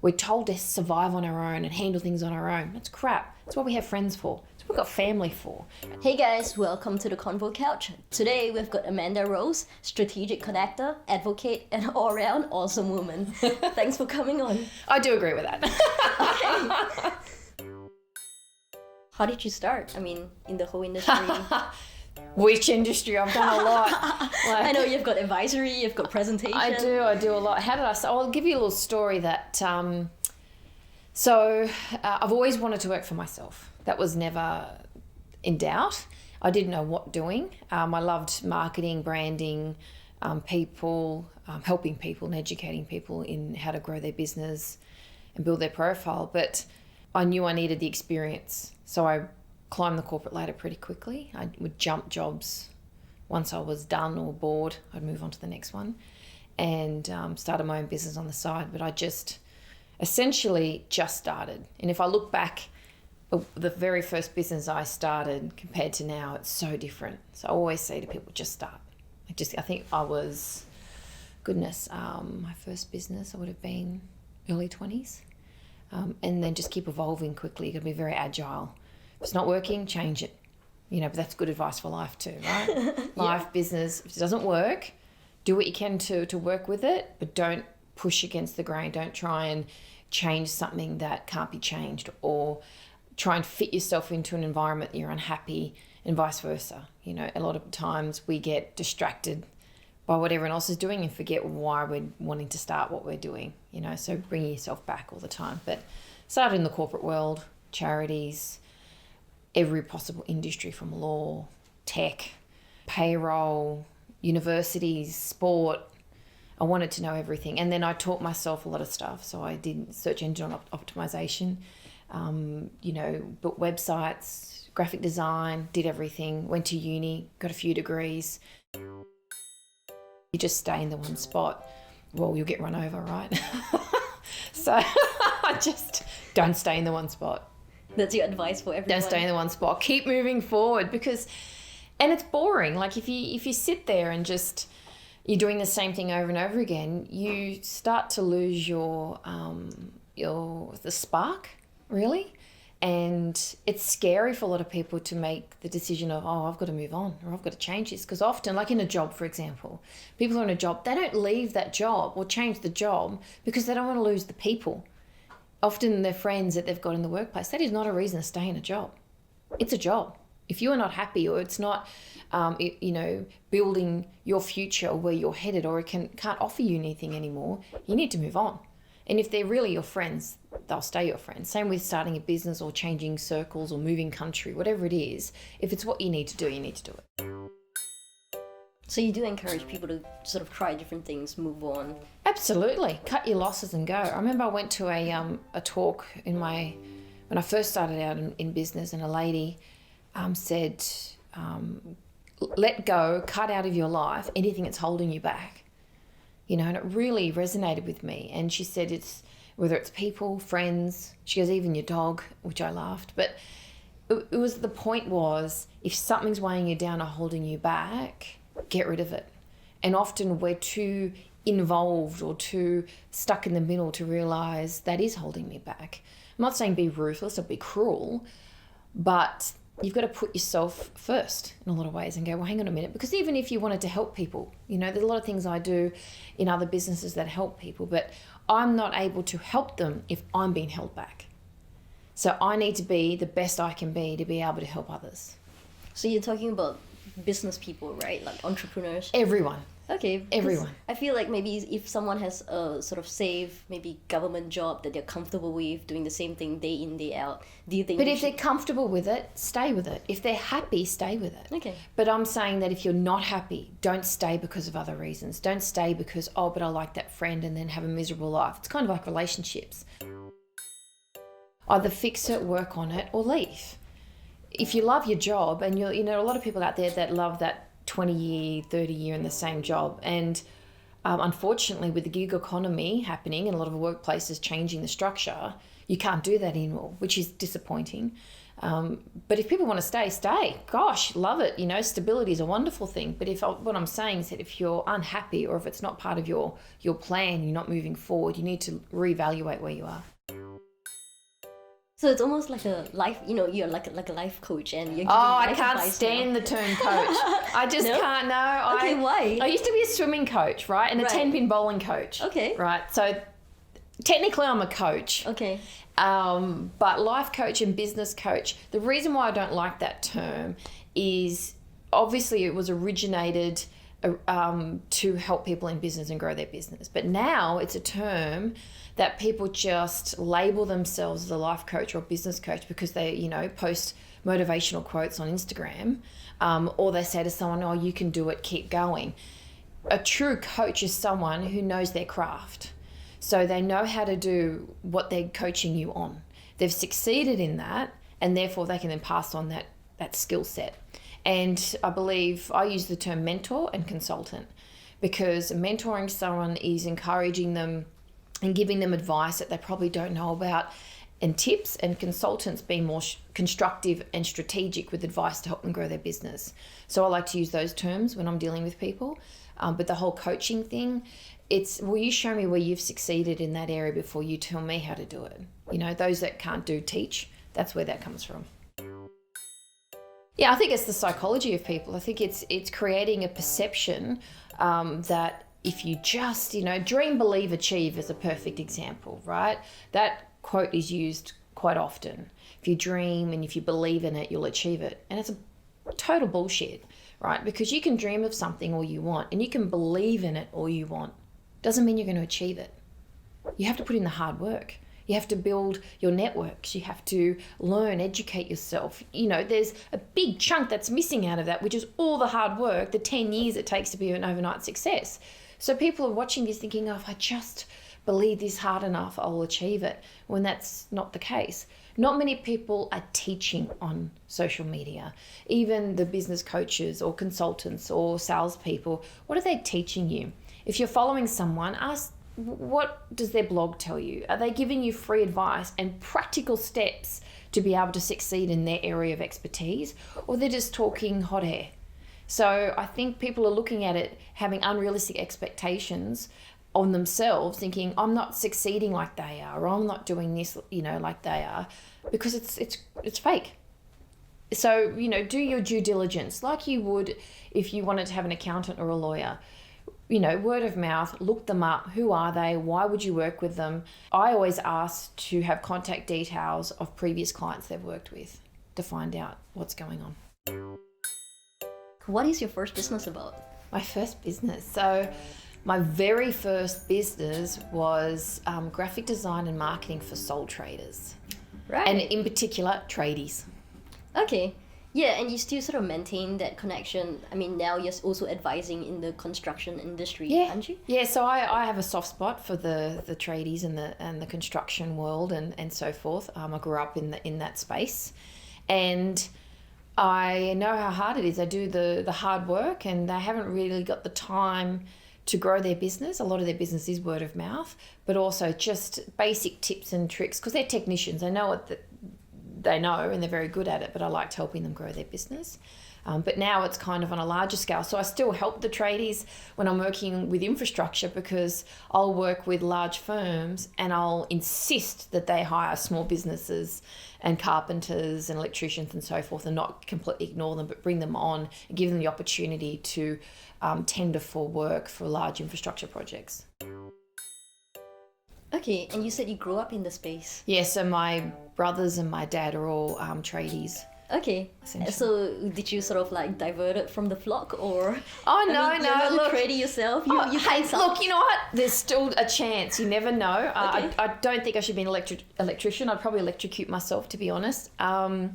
we're told to survive on our own and handle things on our own. That's crap. That's what we have friends for. That's what we've got family for. Hey guys, welcome to the Convo Couch. Today we've got Amanda Rose, strategic connector, advocate, and all-around awesome woman. Thanks for coming on. I do agree with that. Okay. How did you start? I mean, in the whole industry. Which industry? I've done a lot. I know you've got advisory, you've got presentation. I do a lot. How did I start? I'll give you a little story that, I've always wanted to work for myself. That was never in doubt. I didn't know what doing. I loved marketing, branding, people, helping people and educating people in how to grow their business and build their profile. But I knew I needed the experience. So I climbed the corporate ladder pretty quickly. I would jump jobs. Once I was done or bored, I'd move on to the next one and started my own business on the side. But I essentially just started. And if I look back, the very first business I started compared to now, it's so different. So I always say to people, just start. I think I was, my first business, I would have been early 20s. And then just keep evolving quickly. You've got to be very agile. If it's not working, change it. But that's good advice for life too, right? Life, business, if it doesn't work, do what you can to work with it, but don't push against the grain. Don't try and change something that can't be changed, or try and fit yourself into an environment that you're unhappy, and vice versa. A lot of times we get distracted by what everyone else is doing and forget why we're wanting to start what we're doing, so bringing yourself back all the time. But started in the corporate world, charities, every possible industry from law, tech, payroll, universities, sport. I wanted to know everything. And then I taught myself a lot of stuff. So I did search engine optimization, built websites, graphic design, did everything, went to uni, got a few degrees. You just stay in the one spot, well, you'll get run over, right? So just don't stay in the one spot. That's your advice for everyone. Don't stay in the one spot. Keep moving forward, and it's boring. Like if you sit there and just you're doing the same thing over and over again, you start to lose the spark, really. And it's scary for a lot of people to make the decision of, I've got to move on, or I've got to change this. Because often, like in a job, for example, people are in a job, they don't leave that job or change the job because they don't want to lose the people. Often their friends that they've got in the workplace, that is not a reason to stay in a job. It's a job. If you are not happy, or it's not, building your future or where you're headed, or it can't offer you anything anymore, you need to move on. And if they're really your friends, they'll stay your friends. Same with starting a business or changing circles or moving country, whatever it is. If it's what you need to do, you need to do it. So you do encourage people to sort of try different things, move on? Absolutely. Cut your losses and go. I remember I went to a talk when I first started out in business, and a lady said, let go, cut out of your life anything that's holding you back. And it really resonated with me. And she said whether it's people, friends, she goes, even your dog, which I laughed. But the point was, if something's weighing you down or holding you back, get rid of it. And often we're too involved or too stuck in the middle to realise that is holding me back. I'm not saying be ruthless or be cruel, but you've got to put yourself first in a lot of ways and go, well, hang on a minute. Because even if you wanted to help people, there's a lot of things I do in other businesses that help people, but I'm not able to help them if I'm being held back. So I need to be the best I can be to be able to help others. So you're talking about business people, right? Like entrepreneurs? Everyone. Okay. Everyone. I feel like maybe if someone has a sort of safe, maybe government job that they're comfortable with, doing the same thing day in, day out, do you think... But if they're comfortable with it, stay with it. If they're happy, stay with it. Okay. But I'm saying that if you're not happy, don't stay because of other reasons. Don't stay because, but I like that friend, and then have a miserable life. It's kind of like relationships. Either fix it, work on it, or leave. If you love your job, and a lot of people out there that love that 20-year, 30-year in the same job. And unfortunately, with the gig economy happening and a lot of workplaces changing the structure, You can't do that anymore, which is disappointing. But if people want to stay. Gosh, love it. Stability is a wonderful thing. But what I'm saying is that if you're unhappy or if it's not part of your plan, you're not moving forward, you need to reevaluate where you are. So it's almost like a life, you're like a life coach and you're giving I life can't advice stand now. the term coach. I just can't. No. Okay, why? I used to be a swimming coach, right? And a 10-pin bowling coach. Okay. Right. So technically I'm a coach. Okay. But life coach and business coach, the reason why I don't like that term is obviously it was originated to help people in business and grow their business. But now it's a term that people just label themselves as a life coach or a business coach because they, post motivational quotes on Instagram, or they say to someone, oh, you can do it, keep going. A true coach is someone who knows their craft. So they know how to do what they're coaching you on. They've succeeded in that, and therefore they can then pass on that skill set. And I believe I use the term mentor and consultant, because mentoring someone is encouraging them and giving them advice that they probably don't know about, and tips, and consultants being more constructive and strategic with advice to help them grow their business. So I like to use those terms when I'm dealing with people. But the whole coaching thing, it's, will you show me where you've succeeded in that area before you tell me how to do it? Those that can't do teach. That's where that comes from. Yeah, I think it's the psychology of people. I think it's creating a perception that if you just, dream, believe, achieve is a perfect example, right? That quote is used quite often. If you dream and if you believe in it, you'll achieve it. And it's a total bullshit, right? Because you can dream of something all you want and you can believe in it all you want. Doesn't mean you're going to achieve it. You have to put in the hard work. You have to build your networks. You have to learn, educate yourself. There's a big chunk that's missing out of that, which is all the hard work, the 10 years it takes to be an overnight success. So people are watching this thinking, oh, if I just believe this hard enough, I'll achieve it, when that's not the case. Not many people are teaching on social media. Even the business coaches or consultants or salespeople, what are they teaching you? If you're following someone, ask, what does their blog tell you? Are they giving you free advice and practical steps to be able to succeed in their area of expertise? Or they're just talking hot air? So I think people are looking at it, having unrealistic expectations on themselves, thinking, I'm not succeeding like they are, or I'm not doing this, like they are, because it's fake. So, do your due diligence like you would if you wanted to have an accountant or a lawyer. Word of mouth, look them up. Who are they? Why would you work with them? I always ask to have contact details of previous clients they've worked with to find out what's going on. What is your first business about? My first business. So my very first business was graphic design and marketing for sole traders. Right. And in particular, tradies. Okay. Yeah, and you still sort of maintain that connection. I mean, now you're also advising in the construction industry, aren't you? Yeah, so I have a soft spot for the tradies and the construction world and so forth. I grew up in that space, and I know how hard it is. They do the hard work, and they haven't really got the time to grow their business. A lot of their business is word of mouth, but also just basic tips and tricks, because they're technicians. They know what they know, and they're very good at it, but I liked helping them grow their business. But now it's kind of on a larger scale. So I still help the tradies when I'm working with infrastructure, because I'll work with large firms and I'll insist that they hire small businesses and carpenters and electricians and so forth, and not completely ignore them, but bring them on and give them the opportunity to tender for work for large infrastructure projects. Okay, and you said you grew up in the space. Yeah, so my brothers and my dad are all tradies. Okay, so did you sort of like diverted from the flock, or? Oh no, you're not look, a tradie yourself. You look, you know what? There's still a chance. You never know. Okay. I don't think I should be an electrician. I'd probably electrocute myself, to be honest. I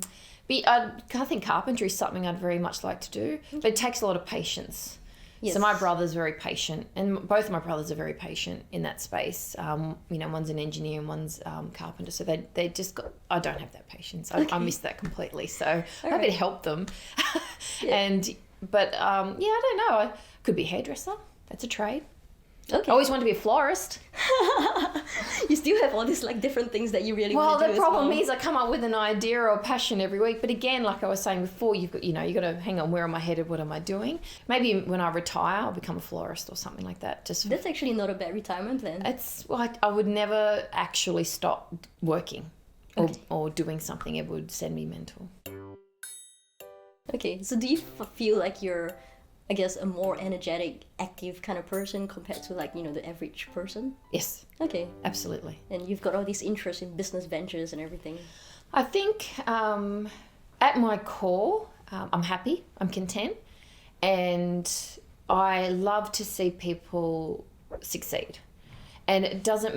think carpentry is something I'd very much like to do, but it takes a lot of patience. Yes. So my brother's very patient, and both of my brothers are very patient in that space. One's an engineer and one's carpenter, so they just got. I don't have that patience. I miss that completely. So I'm happy to help them. Yeah. I don't know. I could be a hairdresser. That's a trade. Okay. I always wanted to be a florist. You still have all these like different things that you really Well, want to do the as problem well. is I come up with an idea or a passion every week. But again, like I was saying before, you've got, you got to hang on, where am I headed? What am I doing? Maybe when I retire, I'll become a florist or something like that. That's actually not a bad retirement plan. I would never actually stop working or, Okay. or doing something. It would send me mental. Okay, so do you feel like you're, I guess, a more energetic, active kind of person compared to like, the average person? Yes, Okay. absolutely. And you've got all these interests in business ventures and everything. I think at my core, I'm happy, I'm content, and I love to see people succeed. And I don't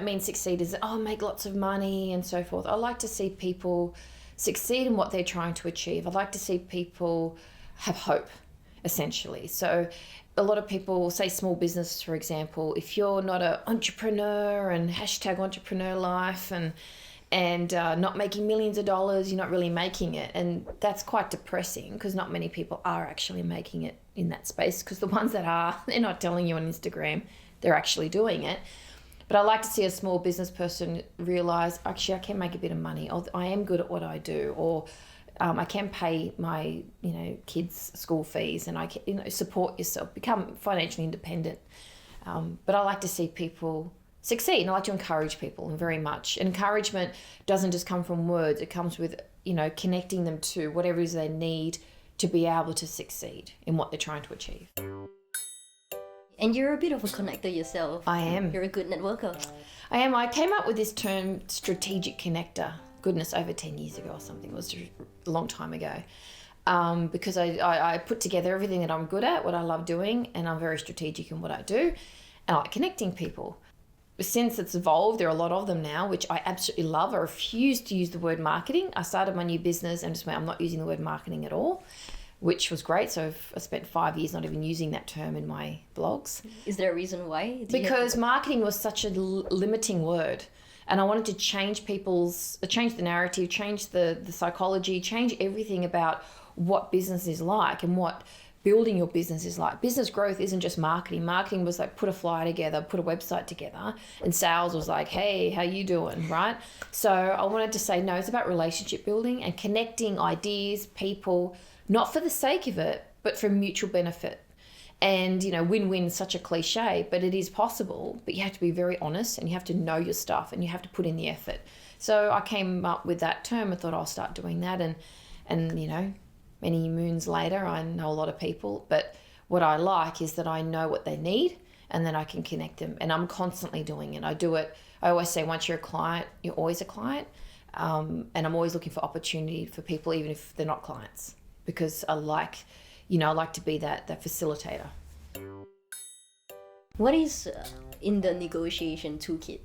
mean succeed as, make lots of money and so forth. I like to see people succeed in what they're trying to achieve. I like to see people have hope, essentially. So a lot of people say small business, for example, if you're not an entrepreneur and #entrepreneur life and not making millions of dollars, you're not really making it. And that's quite depressing because not many people are actually making it in that space, because the ones that are, they're not telling you on Instagram, they're actually doing it. But I like to see a small business person realise, actually, I can make a bit of money. Or I am good at what I do. Or I can pay my, kids' school fees, and I can, support yourself, become financially independent. But I like to see people succeed, and I like to encourage people very much. And encouragement doesn't just come from words. It comes with, connecting them to whatever it is they need to be able to succeed in what they're trying to achieve. And you're a bit of a connector yourself. I am. You're a good networker. I am. I came up with this term, strategic connector, goodness, over 10 years ago or something. It was a long time ago. Because I put together everything that I'm good at, what I love doing, and I'm very strategic in what I do, and I like connecting people. Since it's evolved, there are a lot of them now, which I absolutely love. I refuse to use the word marketing. I started my new business and just went, I'm not using the word marketing at all, which was great. So I spent 5 years not even using that term in my blogs. Is there a reason why? Because marketing was such a limiting word. And I wanted to change the narrative, change the psychology, change everything about what business is like and what building your business is like. Business growth isn't just marketing. Marketing was like put a flyer together, put a website together, and sales was like, hey, how you doing, right? So I wanted to say, no, it's about relationship building and connecting ideas, people, not for the sake of it, but for mutual benefit. And, win-win is such a cliche, but it is possible. But you have to be very honest, and you have to know your stuff, and you have to put in the effort. So I came up with that term. I thought I'll start doing that. And many moons later, I know a lot of people. But what I like is that I know what they need, and then I can connect them. And I'm constantly doing it. I do it. I always say, once you're a client, you're always a client. And I'm always looking for opportunity for people, even if they're not clients, because I like to be that facilitator. What is in the negotiation toolkit?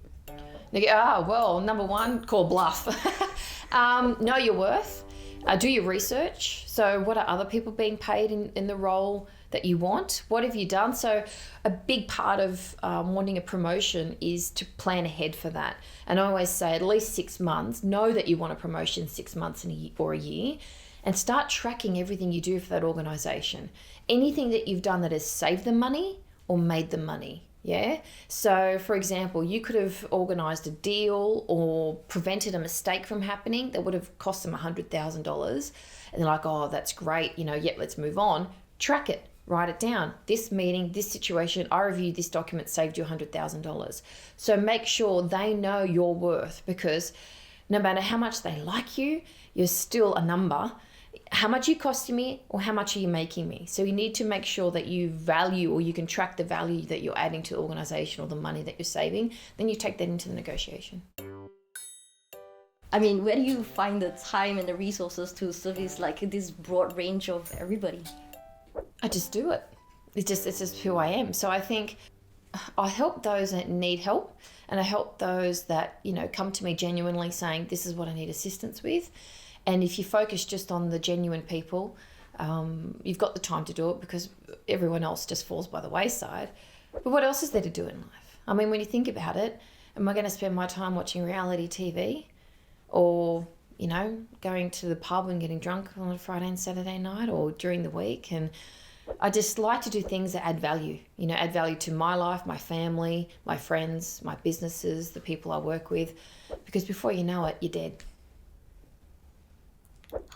Well, number one, call bluff. Know your worth. Do your research. So what are other people being paid in the role that you want? What have you done? So a big part of wanting a promotion is to plan ahead for that. And I always say at least 6 months, know that you want a promotion 6 months or a year, and start tracking everything you do for that organisation. Anything that you've done that has saved them money or made them money. Yeah. So, for example, you could have organised a deal or prevented a mistake from happening that would have cost them $100,000. And they're like, oh, that's great. Let's move on. Track it. Write it down. This meeting, this situation, I reviewed this document, saved you $100,000. So make sure they know your worth, because no matter how much they like you, you're still a number. How much you costing me, or how much are you making me? So you need to make sure that you value, or you can track the value that you're adding to the organisation or the money that you're saving. Then you take that into the negotiation. I mean, where do you find the time and the resources to service like this broad range of everybody? I just do it. It's just who I am. So I think I help those that need help, and I help those that, come to me genuinely saying, this is what I need assistance with. And if you focus just on the genuine people, you've got the time to do it, because everyone else just falls by the wayside. But what else is there to do in life? I mean, when you think about it, am I going to spend my time watching reality TV, or, going to the pub and getting drunk on a Friday and Saturday night, or during the week? And I just like to do things that add value, add value to my life, my family, my friends, my businesses, the people I work with, because before you know it, you're dead.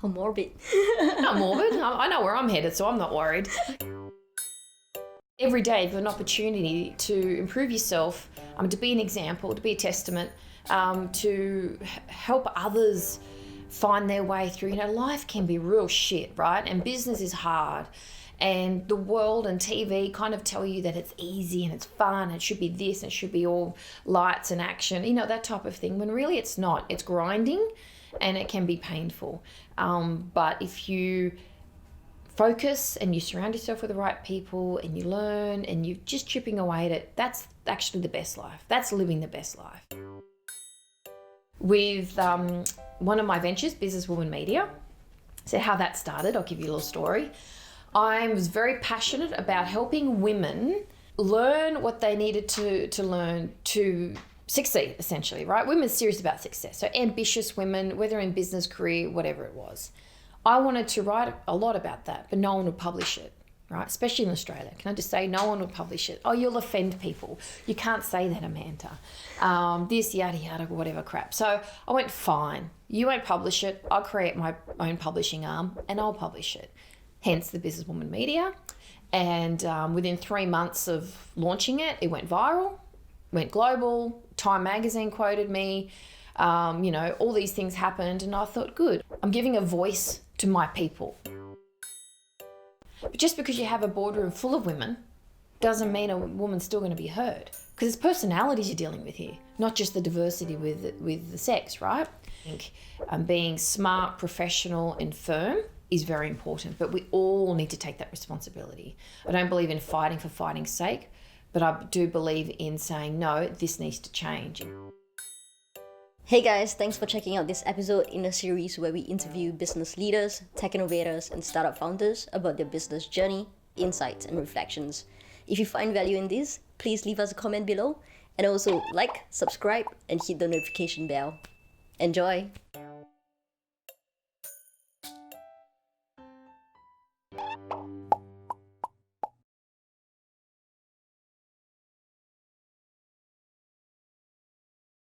How morbid. Not morbid. I know where I'm headed, so I'm not worried. Every day you've got an opportunity to improve yourself, to be an example, to be a testament, to help others find their way through. Life can be real shit, right? And business is hard. And the world and TV kind of tell you that it's easy and it's fun, it should be this, and it should be all lights and action, that type of thing, when really it's not. It's grinding and it can be painful. But if you focus and you surround yourself with the right people and you learn and you're just chipping away at it, that's actually the best life. That's living the best life. With one of my ventures, Businesswoman Media, so how that started, I'll give you a little story. I was very passionate about helping women learn what they needed to learn to succeed, essentially, right? Women serious about success. So ambitious women, whether in business, career, whatever it was. I wanted to write a lot about that, but no one would publish it, right? Especially in Australia. Can I just say no one would publish it? Oh, you'll offend people. You can't say that, Amanda. This, yada, yada, whatever crap. So I went, fine. You won't publish it. I'll create my own publishing arm and I'll publish it. Hence the Businesswoman Media. And within 3 months of launching it, it went viral, went global. Time magazine quoted me. All these things happened and I thought, good, I'm giving a voice to my people. But just because you have a boardroom full of women doesn't mean a woman's still going to be heard, because it's personalities you're dealing with here, not just the diversity with the sex, right? I think being smart, professional and firm is very important, but we all need to take that responsibility. I don't believe in fighting for fighting's sake, but I do believe in saying, no, this needs to change. Hey guys, thanks for checking out this episode in a series where we interview business leaders, tech innovators, and startup founders about their business journey, insights, and reflections. If you find value in this, please leave us a comment below, and also like, subscribe, and hit the notification bell. Enjoy!